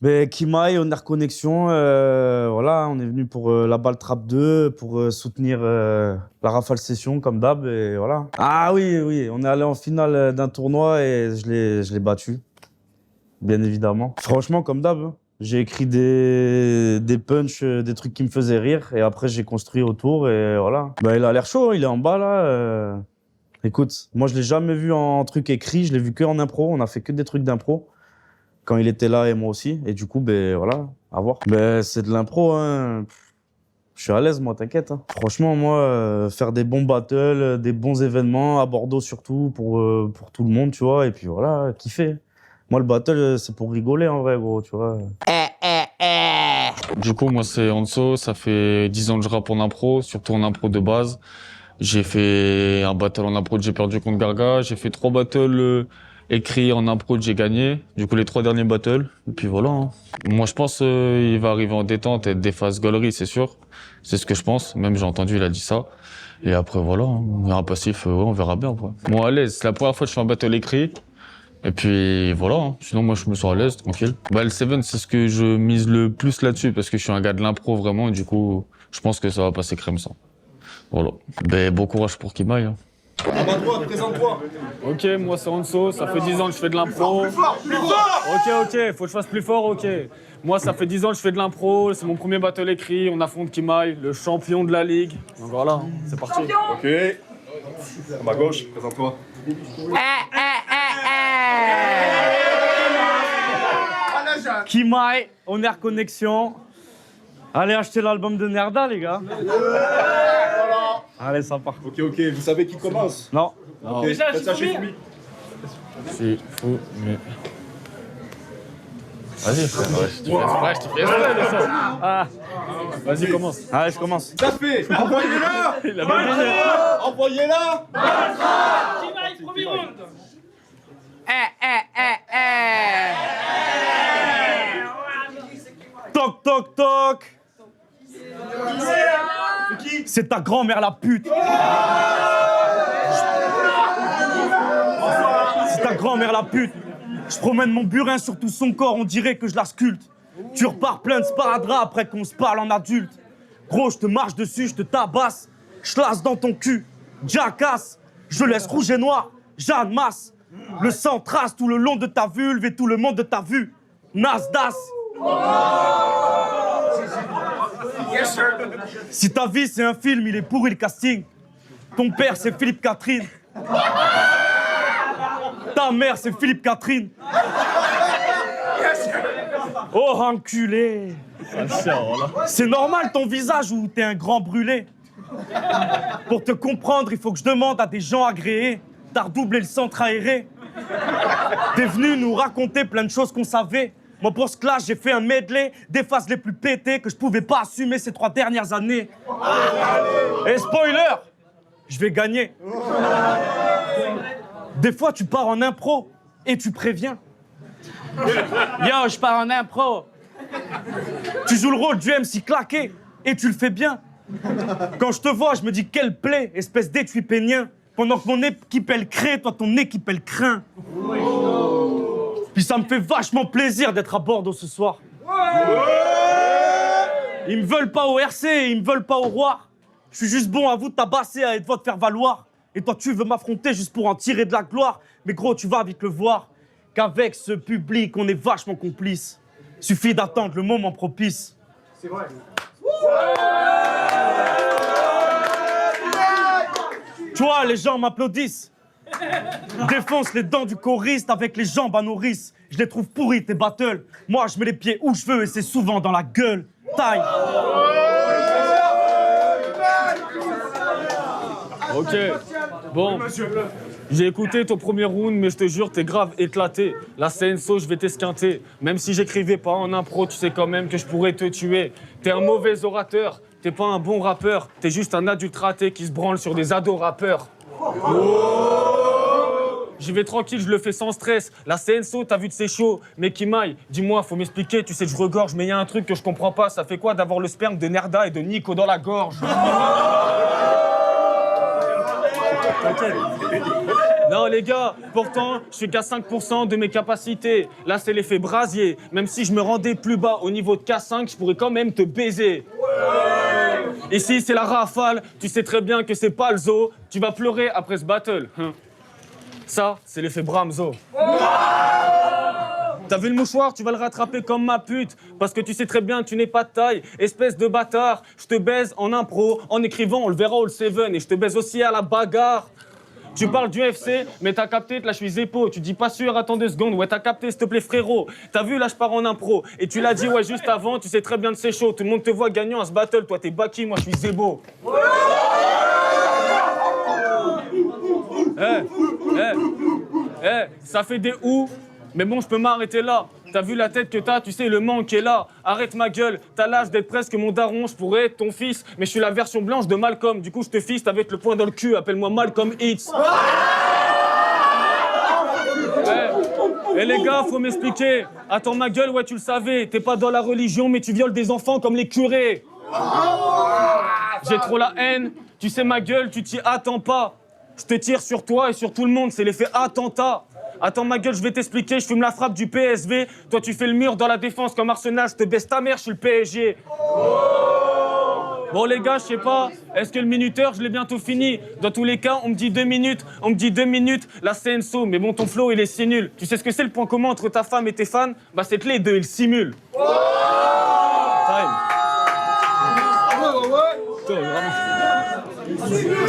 Mais Kimai, Honor Connexion, voilà, on est venu pour la balle trap 2, pour soutenir la Rafale Session comme d'hab, et voilà. Ah oui, on est allé en finale d'un tournoi et je l'ai battu, bien évidemment. Franchement, comme d'hab, hein. J'ai écrit des punchs, des trucs qui me faisaient rire, et après j'ai construit autour, et voilà. Bah, il a l'air chaud, il est en bas là. Écoute, moi je l'ai jamais vu en truc écrit, je l'ai vu que en impro, on a fait que des trucs d'impro. Quand il était là et moi aussi, et du coup, ben voilà, à voir. Ben c'est de l'impro, hein. Je suis à l'aise, moi, t'inquiète. Hein. Franchement, moi, faire des bons battles, des bons événements, à Bordeaux surtout, pour tout le monde, tu vois, et puis voilà, kiffer. Moi, le battle, c'est pour rigoler, en vrai, gros, tu vois. Du coup, moi, c'est Hanso, ça fait 10 ans que je rappe en impro, surtout en impro de base. J'ai fait un battle en impro, j'ai perdu contre Garga. J'ai fait 3 battles écrits en impro, j'ai gagné. Du coup, les 3 derniers battles. Et puis voilà. Hein. Moi, je pense il va arriver en détente et déface gaulerie, c'est sûr. C'est ce que je pense. Même j'ai entendu, il a dit ça. Et après, voilà. Hein. On verra passif, ouais, on verra bien. Quoi. Moi, à l'aise. C'est la première fois que je fais un battle écrit. Et puis voilà. Hein. Sinon, moi, je me sens à l'aise, tranquille. Bah, le Seven, c'est ce que je mise le plus là-dessus parce que je suis un gars de l'impro vraiment. Et du coup, je pense que ça va passer crème sans. Voilà. Ben, bon courage pour Kimai. Hein. À ma droite, présente-toi. Ok, moi c'est Hanso, ça fait 10 ans que je fais de l'impro. Plus fort, plus fort. Ok, faut que je fasse plus fort, ok. Moi ça fait 10 ans que je fais de l'impro, c'est mon premier battle écrit, on affronte Kimai, le champion de la ligue. Donc voilà, c'est parti. Ok. À ma gauche, présente-toi. Kimai, Honor Connexion. Allez acheter l'album de Nerda, les gars. Allez, sympa. Ok, vous savez qui commence? Non. Ok, faites ça chez Fumi. C'est fou, mais... Vas-y, frère, ouais, je te fais exprès, Ah, vas-y, commence. Allez, je commence. Ça fait. Envoyez-la. Il a pas gagné. Envoyez-la. Kimai, premier round. Toc, toc, toc. C'est ta grand-mère la pute. C'est ta grand-mère la pute. Je promène mon burin sur tout son corps, on dirait que je la sculpte. Tu repars plein de sparadrap après qu'on se parle en adulte. Gros, je te marche dessus, je te tabasse. Je lasse dans ton cul. Jackass. Je laisse rouge et noir. Jeanne Masse. Le sang trace tout le long de ta vulve et tout le monde de ta vue. Nasdas. Si ta vie c'est un film, il est pourri le casting. Ton père c'est Philippe Catherine. Ta mère c'est Philippe Catherine. Oh enculé. C'est normal ton visage où t'es un grand brûlé. Pour te comprendre, il faut que je demande à des gens agréés. T'as redoublé le centre aéré. T'es venu nous raconter plein de choses qu'on savait. Moi, pour ce clash, j'ai fait un medley des phases les plus pétées que je pouvais pas assumer ces 3 dernières années. Et spoiler, je vais gagner. Des fois, tu pars en impro et tu préviens. Yo, je pars en impro. Tu joues le rôle du MC claqué et tu le fais bien. Quand je te vois, je me dis quelle plaie, espèce d'étui pénien. Pendant que mon équipe elle crée, toi ton équipe elle craint. Puis ça me fait vachement plaisir d'être à Bordeaux ce soir. Ils me veulent pas au RC, ils me veulent pas au roi. Je suis juste bon à vous de tabasser, à être votre faire valoir. Et toi tu veux m'affronter juste pour en tirer de la gloire. Mais gros, tu vas vite le voir qu'avec ce public, on est vachement complices. Suffit d'attendre le moment propice. C'est vrai. Tu vois, les gens m'applaudissent. Défonce les dents du choriste avec les jambes à nourrice. Je les trouve pourris, tes battles. Moi, je mets les pieds où je veux et c'est souvent dans la gueule. Taille. Ok, bon. J'ai écouté ton premier round, mais je te jure, t'es grave éclaté. La CNSO, je vais t'esquinter. Même si j'écrivais pas en impro, tu sais quand même que je pourrais te tuer. T'es un mauvais orateur, t'es pas un bon rappeur. T'es juste un adulte raté qui se branle sur des ados rappeurs. J'y vais tranquille, je le fais sans stress. La CNSO, t'as vu que c'est chaud. Mais Kimai, dis-moi, faut m'expliquer, tu sais que je regorge, mais y a un truc que je comprends pas. Ça fait quoi d'avoir le sperme de Nerda et de Nico dans la gorge? T'inquiète. Non les gars, pourtant, je suis qu'à 5% de mes capacités. Là, c'est l'effet brasier. Même si je me rendais plus bas au niveau de K5, je pourrais quand même te baiser. Ici, c'est la rafale. Tu sais très bien que c'est pas le zoo. Tu vas pleurer après ce battle. Ça, c'est l'effet Bramzo. T'as vu le mouchoir, tu vas le rattraper comme ma pute. Parce que tu sais très bien que tu n'es pas de taille. Espèce de bâtard, je te baise en impro. En écrivant, on le verra au Seven. Et je te baise aussi à la bagarre. Tu parles du UFC, mais t'as capté, là je suis Zeppo. Tu dis pas sûr, attends 2 secondes. Ouais, t'as capté, s'il te plaît, frérot. T'as vu, là je pars en impro. Et tu l'as dit, ouais, juste avant, tu sais très bien que c'est chaud. Tout le monde te voit gagnant à ce battle. Toi, t'es Baki, moi je suis Zebo. Ça fait des ou. Mais bon, je peux m'arrêter là. T'as vu la tête que t'as, tu sais, le manque est là. Arrête ma gueule, t'as l'âge d'être presque mon daron. Je pourrais être ton fils, mais je suis la version blanche de Malcolm. Du coup, je te fiste avec le poing dans le cul. Appelle-moi Malcolm X. Les gars, faut m'expliquer. Attends ma gueule, ouais, tu le savais. T'es pas dans la religion, mais tu violes des enfants comme les curés. J'ai trop la haine. Tu sais ma gueule, tu t'y attends pas. Je te tire sur toi et sur tout le monde. C'est l'effet attentat. Attends ma gueule, je vais t'expliquer, je fume la frappe du PSV. Toi tu fais le mur dans la défense comme Arsenal, je te baisse ta mère, je suis le PSG. Bon les gars, je sais pas, est-ce que le minuteur, je l'ai bientôt fini? Dans tous les cas, on me dit 2 minutes, là c'est Enso, mais bon ton flow il est si nul. Tu sais ce que c'est le point commun entre ta femme et tes fans? Bah c'est que les deux, ils simulent. Time.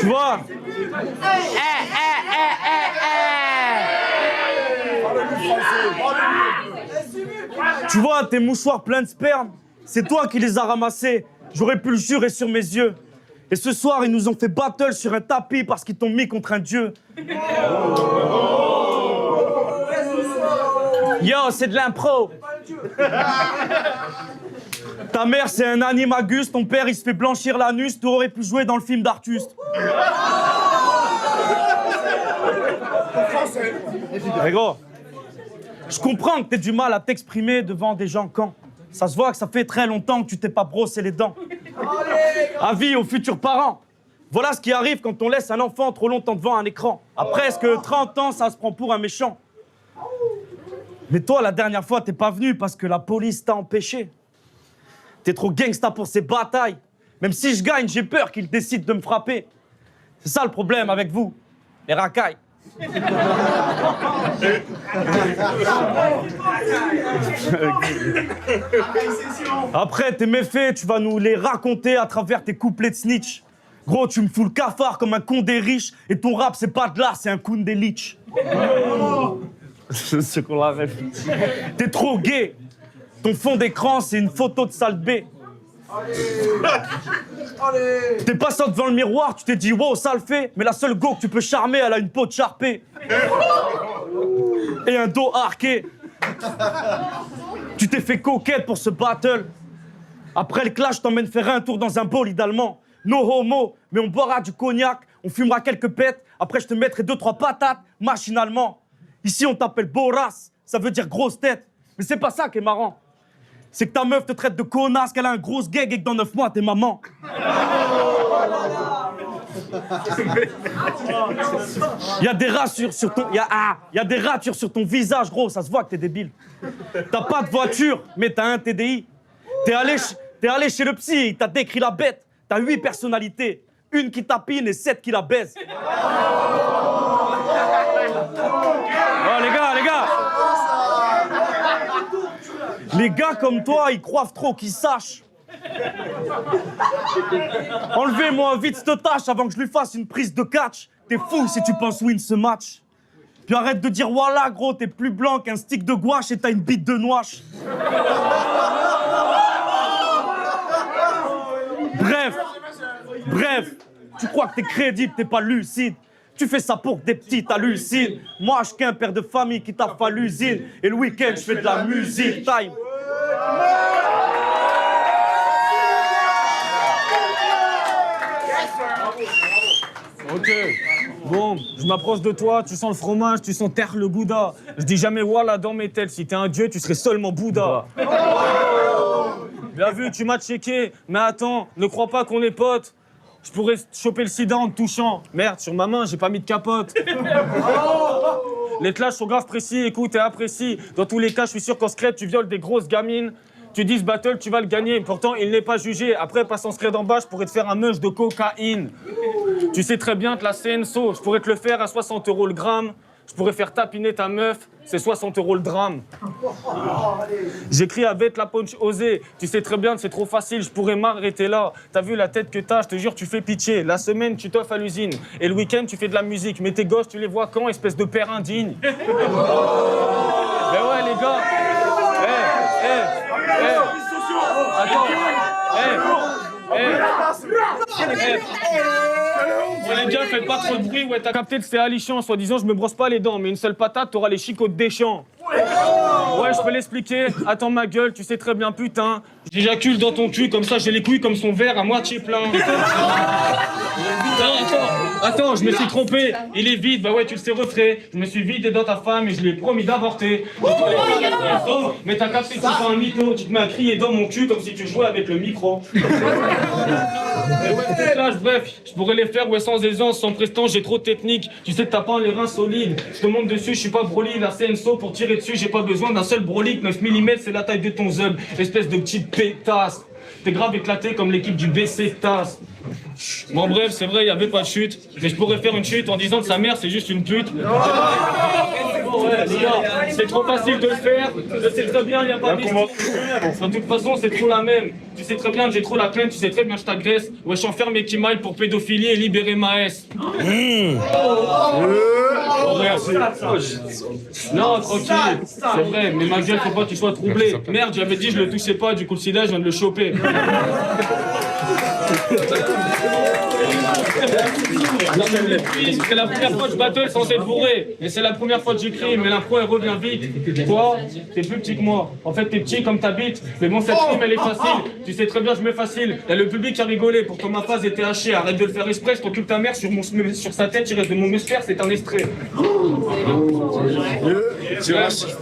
Tu vois? Tu vois, tes mouchoirs pleins de sperme, c'est toi qui les as ramassés. J'aurais pu le jurer sur mes yeux. Et ce soir, ils nous ont fait battle sur un tapis parce qu'ils t'ont mis contre un dieu. Yo, c'est de l'impro. Ta mère, c'est un animagus. Ton père, il se fait blanchir l'anus. Tu aurais pu jouer dans le film d'Artuste. Mais gros, je comprends que t'aies du mal à t'exprimer devant des gens quand. Ça se voit que ça fait très longtemps que tu t'es pas brossé les dents. Avis aux futurs parents. Voilà ce qui arrive quand on laisse un enfant trop longtemps devant un écran. À presque 30 ans, ça se prend pour un méchant. Mais toi, la dernière fois, t'es pas venu parce que la police t'a empêché. T'es trop gangsta pour ces batailles. Même si je gagne, j'ai peur qu'ils décident de me frapper. C'est ça le problème avec vous, les racailles. Après, tes méfaits, tu vas nous les raconter à travers tes couplets de snitch. Gros, tu me fous le cafard comme un con des riches et ton rap, c'est pas de l'art, c'est un con des leech. C'est ce qu'on l'a rêvé. T'es trop gay. Ton fond d'écran, c'est une photo de salle B. T'es passé devant le miroir, tu t'es dit wow, ça le fait, mais la seule go que tu peux charmer, elle a une peau de charpée et un dos arqué. Tu t'es fait coquette pour ce battle. Après le clash, je t'emmène faire un tour dans un bowl idéalement. No homo, mais on boira du cognac, on fumera quelques pètes. Après, je te mettrai 2-3 patates machinalement. Ici, on t'appelle Boras, ça veut dire grosse tête. Mais c'est pas ça qui est marrant. C'est que ta meuf te traite de connasse, qu'elle a un gros gag et que dans 9 mois, t'es maman. Il y a des ratures sur ton... Il y a des ratures sur ton visage, gros, ça se voit que t'es débile. T'as pas de voiture, mais t'as un TDI. T'es allé chez le psy, il t'a décrit la bête. T'as 8 personnalités, une qui tapine et 7 qui la baise. Oh les gars. Les gars comme toi, ils croient trop qu'ils sachent. Enlevez-moi vite cette tâche avant que je lui fasse une prise de catch. T'es fou si tu penses win ce match. Puis arrête de dire voilà gros, t'es plus blanc qu'un stick de gouache et t'as une bite de noix. Bref, tu crois que t'es crédible, t'es pas lucide. Tu fais ça pour des petites hallucines. Moi, je suis qu'un père de famille qui t'a fait l'usine. Et le week-end, je fais de la musique. Time. Ok. Bon, je m'approche de toi, tu sens le fromage, tu sens terre le Bouddha. Je dis jamais voilà dans mes têtes. Si t'es un dieu, tu serais seulement Bouddha. Bien vu, tu m'as checké. Mais attends, ne crois pas qu'on est potes. Je pourrais choper le sida en te touchant. Merde, sur ma main, j'ai pas mis de capote. Les clashs sont grave précis, écoute et apprécie. Dans tous les cas, je suis sûr qu'en secret, tu violes des grosses gamines. Tu dis ce battle, tu vas le gagner. Pourtant, il n'est pas jugé. Après, passe en secret d'en bas, je pourrais te faire un munch de cocaïne. Tu sais très bien que la CNSO, je pourrais te le faire à 60 € le gramme. Je pourrais faire tapiner ta meuf, c'est 60 € le drame. J'écris avec la punch osée. Tu sais très bien que c'est trop facile, je pourrais m'arrêter là. T'as vu la tête que t'as, je te jure, tu fais pitié. La semaine, tu t'offres à l'usine. Et le week-end, tu fais de la musique. Mais tes gosses, tu les vois quand, espèce de père indigne? Mais ouais, les gars. Attends. Ouais, les gars, faites pas trop de bruit. Ouais, t'as capté que c'était alléchant. Soi-disant, je me brosse pas les dents, mais une seule patate, t'auras les chicots de Deschamps. Ouais, je peux l'expliquer. Attends ma gueule, tu sais très bien, putain. J'éjacule dans ton cul, comme ça, j'ai les couilles comme son verre à moitié plein. Attends, je me suis trompé. Il est vide, bah ouais, tu le sais, refrais. Je me suis vidé dans ta femme et je lui ai promis d'avorter. Mais t'as capté que c'est pas un mytho. Tu te mets à crier dans mon cul comme si tu jouais avec le micro. Bref, je pourrais les faire ouais, sans aisance, sans prestance, j'ai trop de technique. Tu sais que t'as pas les reins solides. Je te monte dessus, je suis pas Broly, la CNSO pour tirer dessus, j'ai pas besoin d'un seul brolic. 9 mm, c'est la taille de ton zub, espèce de petite pétasse. T'es grave éclaté comme l'équipe du BC TAS. Bon bref, c'est vrai, il y avait pas de chute. Mais je pourrais faire une chute en disant que sa mère c'est juste une pute. Ouais, les gars, c'est trop facile de le faire. Je sais très bien, il n'y a pas de de toute façon, c'est trop la même. Tu sais très bien que j'ai trop la peine, tu sais très bien que je t'agresse. Ouais, je enferme mes Kimail pour pédophilie et libérer ma S. Non, tranquille, c'est vrai, mais ma gueule, faut pas que tu sois troublé. Merde, j'avais dit je le touchais pas, du coup le sida, je viens de le choper. C'est la première fois que je battle sans être bourré. Et c'est la première fois que j'écris, mais l'impro elle revient vite. Toi, t'es plus petit que moi. En fait, t'es petit comme ta bite. Mais bon, cette rime elle est facile. Tu sais très bien, je mets facile. Et le public a rigolé. Pourtant ma phase était hachée. Arrête de le faire exprès. Je t'occupe ta mère sur sa tête. Il reste de mon muscler, c'est un extrait.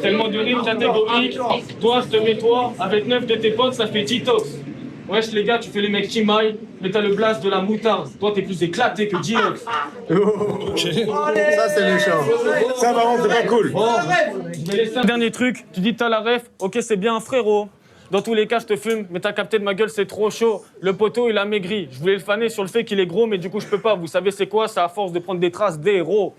Tellement de rimes catégoriques. Toi, je te mets toi. Avec 9 de tes potes, ça fait Titox. Wesh les gars, tu fais les mecs qui maillent, mais t'as le blast de la moutarde. Toi t'es plus éclaté que Dinox. Ça, c'est méchant. Ça, par contre, c'est pas cool. Bon, je vais laisser un dernier truc. Tu dis t'as la ref, ok c'est bien frérot. Dans tous les cas, je te fume, mais t'as capté de ma gueule, c'est trop chaud. Le poteau, il a maigri. Je voulais le faner sur le fait qu'il est gros, mais du coup, je peux pas. Vous savez, c'est quoi? C'est à force de prendre des traces des héros.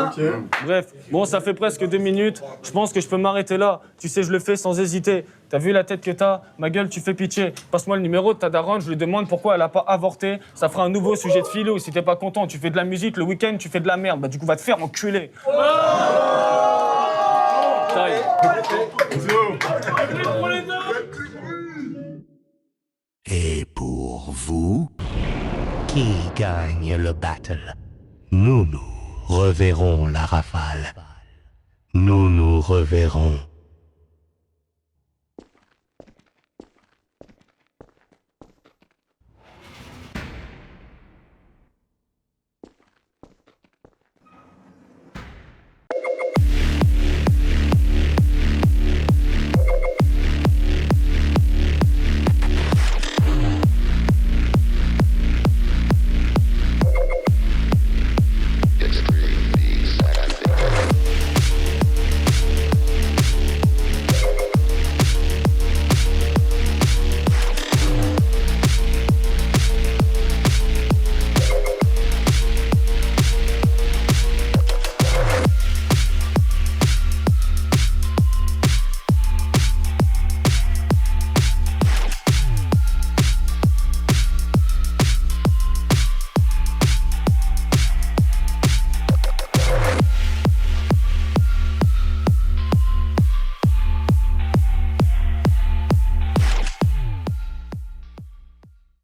Okay. Bref, bon, ça fait presque 2 minutes. Je pense que je peux m'arrêter là. Tu sais, je le fais sans hésiter. T'as vu la tête que t'as? Ma gueule, tu fais pitié. Passe-moi le numéro de ta daronne, je lui demande pourquoi elle a pas avorté. Ça fera un nouveau sujet de philo. Si t'es pas content, tu fais de la musique, le week-end, tu fais de la merde. Bah, du coup, va te faire enculer. Et pour vous, qui gagne le battle? Nous reverrons la rafale. Nous reverrons